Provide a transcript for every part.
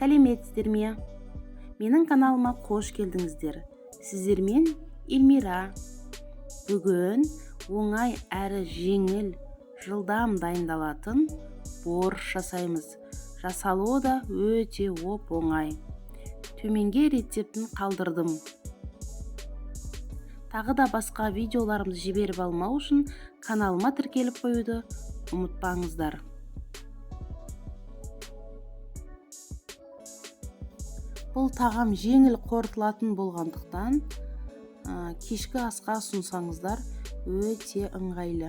Сәлеметсіздер ме? Менің каналыма қош келдіңіздер. Сіздермен Эльмира. Бүгін оңай әрі жеңіл, жылдам дайындалатын борщ жасаймыз. Жасалуы да өте оңай. Төменге рецептін қалдырдым. Тағы да басқа видеоларымды жіберіп алмау үшін каналыма тіркеліп қоюды ұмытпаңыздар. Бұл тағам жеңіл қорытылатын болғандықтан кешкі асқа ұсынсаңыздар өте ыңғайлы.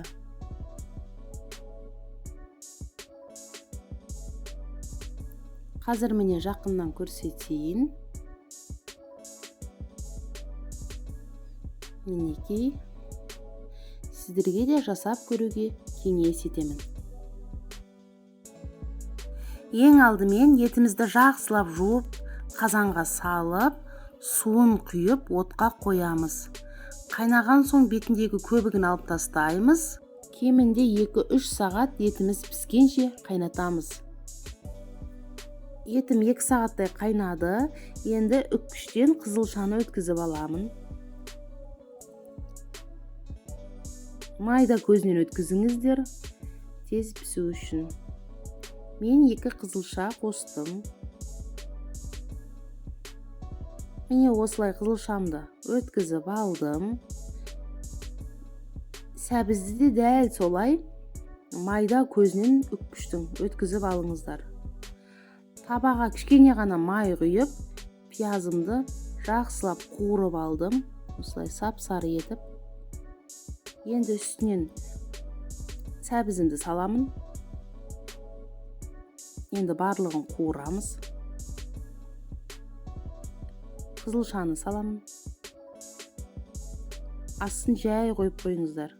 Қазір міне жақыннан көрсетейін. Мінекей, сіздерге де жасап көруге кеңес етемін. Ең алдымен етімізді жақсылап жуып, қазанға салып, суын құйып, отқа қоямыз. Қайнаған соң бетіндегі көбігін алып тастаймыз. Кемінде 2-3 сағат етіміз піскенше қайнатамыз. Етім 2 сағаттай қайнады. Енді үккіштен қызылшаны өткізіп аламын. Майда көзінен өткізіңіздер, тез пісу үшін. Мен 2 қызылша қостым. Міне осылай қызылшамды өткізіп алдым. Сәбізді де дәл солай майда көзінен үккіштің өткізіп алыңыздар. Табаға кішкене ғана май құйып, пиязымды жақсылап қуырып алдым. Осылай сап-сары етіп. Енді үстінен сәбізімді саламын. Енді барлығын қуырамыз. Қызылшаны саламын. Астын жай қойып қойыңыздар.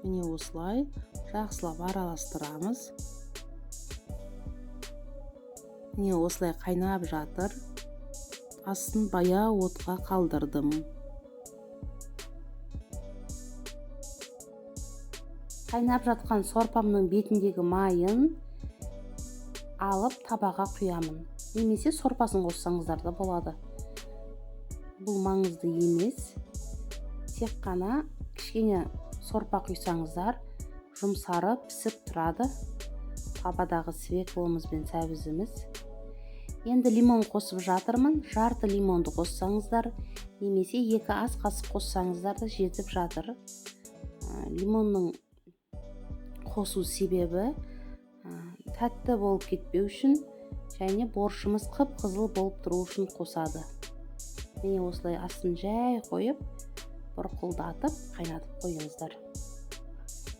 Міне осылай жақсылап араластырамыз. Міне осылай қайнап жатыр. Астын баяу отқа қалдырдым. Қайнап жатқан сорпамның бетіндегі майын алып табаға құямын. Немесе сорпасын қоссаңыздар да болады. Бұл маңызды емес. Тек қана кішкене сорпа құйсаңыздар, жұмсарып пісіп тұрады. Табадағы свеклымыз бен сәбізіміз. Енді лимон қосып жатырмын. Жарты лимонды қоссаңыздар, немесе 2 ас қасық қоссаңыздар да жетіп жатыр. Лимонның қосу себебі тәтті болып кетпеу үшін, және борщымыз қып-қызыл болып тұру үшін қосады. Міне осылай астын жай қойып, бұрқылдатып, қайнатып қойыңыздар.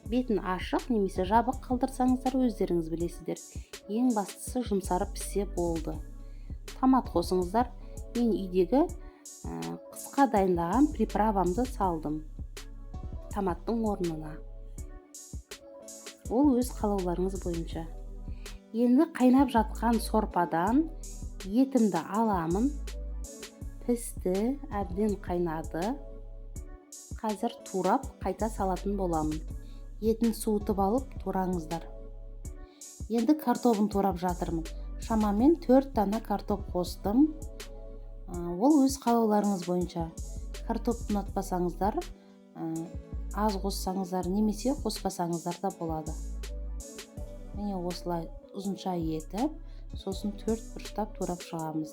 Бетін ашық немесе жабық қалдырсаңыздар өздеріңіз білесіздер. Ең бастысы жұмсарып піссе болды. Томат қосыңыздар. Мен үйдегі қысқа дайындаған приправамды салдым томаттың орнына. Ол өз қалауларыңыз бойынша. Енді қайнап жатқан сорпадан етімді аламын. Пісті, әбден қайнады. Қазір турап қайта салатын боламын. Етін суытып алып тураңыздар. Енді картопын турап жатырмын. Шамамен 4 дана картоп қостым. Ол өз қалауларыңыз бойынша. Картопты ұнатпасаңыздар, аз қоссаңыздар, немесе қоспасаңыздар да болады. Міне осылай ұзынша етіп, сосын 4 бұрыштап турап шығамыз.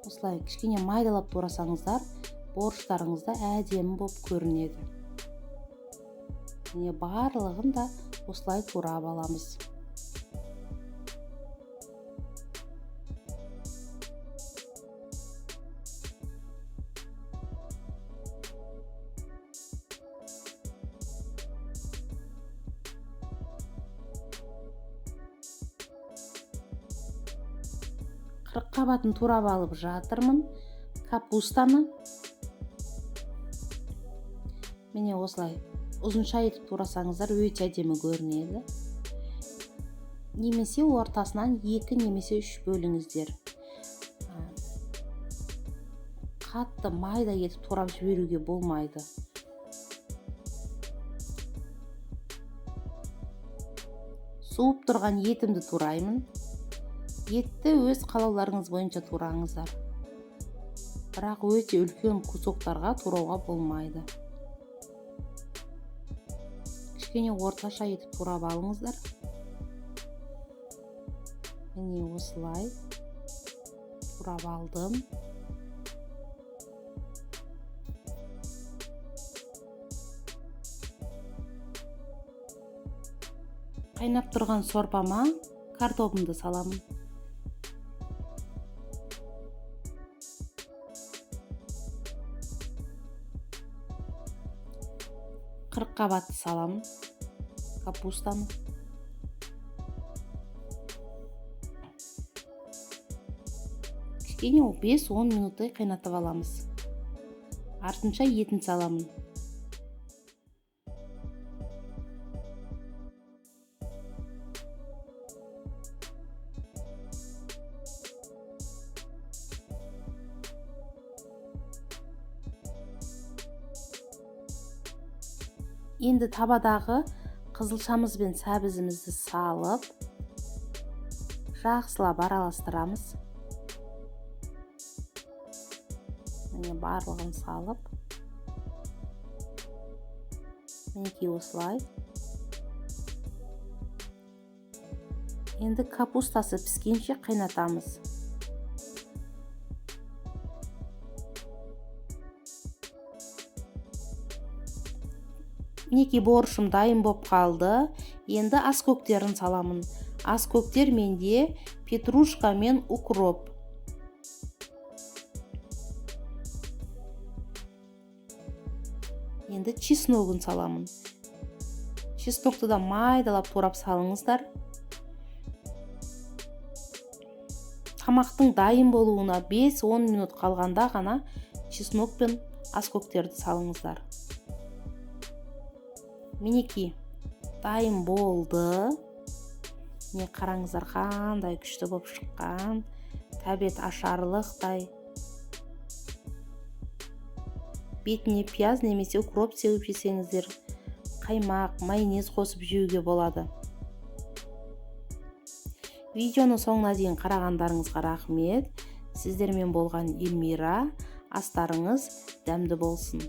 Осылай кішкене майдалап турасаңыздар, борщтарыңызда әдемі болып көрінеді. Міне барлығын да осылай турап аламыз. Қабатын турап алып жатырмын. Капустаны міне осылай ұзынша етіп турасаңыздар өте әдемі көрінеді. Немесе ортасынан 2 немесе 3 бөліңіздер. Қатты майда етіп турап жіберуге болмайды. Суып тұрған етімді тураймын. Етті өз қалауларыңыз бойынша тураңыздар. Бірақ өте үлкен кусоктарға турауға болмайды. Кішкене орташа етіп турап алыңыздар. Міне осылай турап алдым. Қайнап тұрған сорпама картобымды саламын. Қырыққабатты саламын. Капустаны. Кішкене 5-10 минуттай қайнатып аламыз. Артынша етін саламын. Енді табадағы қызылшамыз бен сәбізімізді салып, жақсылап араластырамыз. Міне барлығын салып, мінекей осылай. Енді капустасы піскенше қайнатамыз. Мінекей борышым дайын боп қалды. Енді аскөктерін саламын. Аскөктер менде петрушка мен укроп. Енді чесногын саламын. Чеснокты да майдалап турап салыңыздар. Тамақтың дайын болуына 5-10 минут қалғанда ғана чеснок пен аскөктерді салыңыздар. Мінекей дайын болды. Не қараңыздар қандай күшті болып шыққан. Тәбет ашарлықтай. Бетіне пияз немесе укроп сеуіп жесеңіздер, қаймақ, майонез қосып жеуге болады. Видеоны соңына дейін қарағандарыңызға рахмет. Сіздермен болған Эльмира. Астарыңыз дәмді болсын.